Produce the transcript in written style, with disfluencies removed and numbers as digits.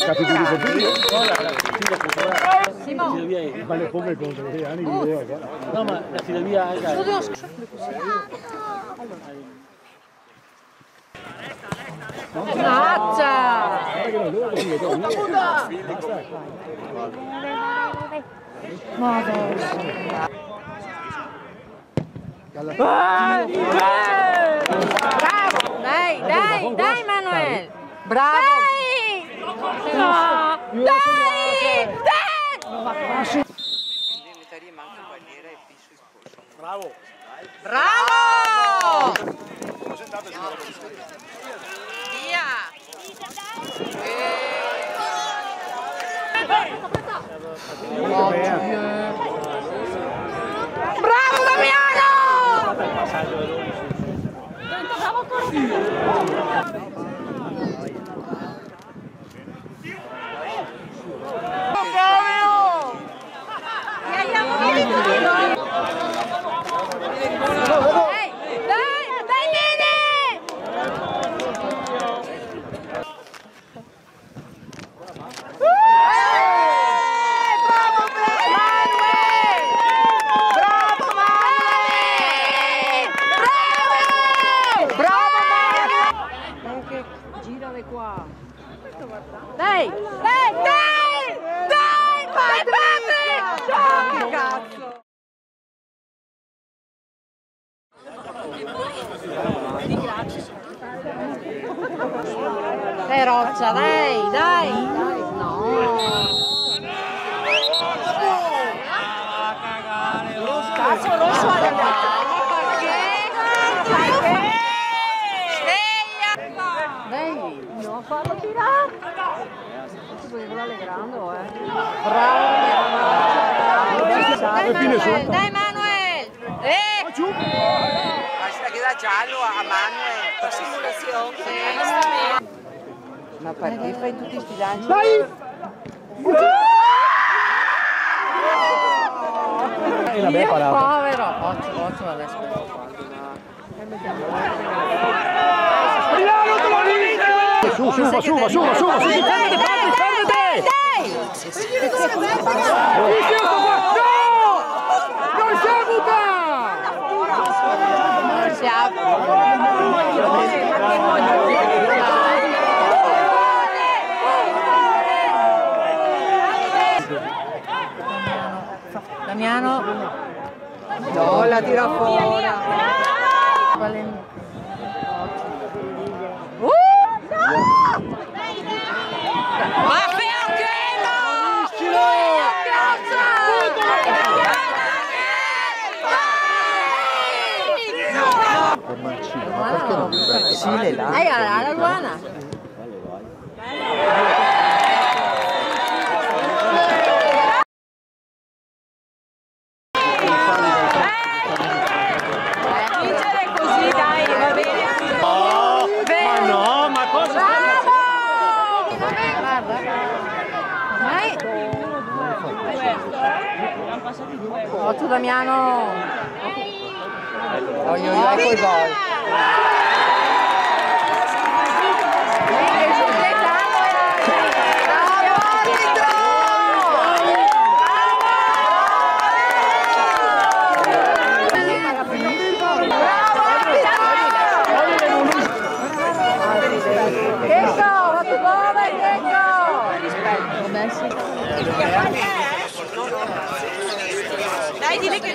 capito di così? Simone. Ma le come con gli anni di no, ma la filavia è Mazza! Bravo! Dai Manuel! Bravo! Dai! bravo! Bravo! Via! Bravo Damiano! Bravo Dai! Patrick! Che cazzo! Dai Roccia, dai! No! Cazzo rosso alle Dai, non farlo tirare! Volevo allegrando, Bravo! Dai Manuel! Basta che dà giallo a Manuel. Simulazione. Ma perché fai tutti sti lanci? Dai! E la bella parata. Povero! Occhio adesso. Su! Fermate! Non Damiano. No, la tira fuori. Sì, le là. Alla guana. Vincere così, dai, va bene. Ma no, ma cosa? Guarda. Ormai. 8 Damiano. Oi, coi gol. Dai, dile che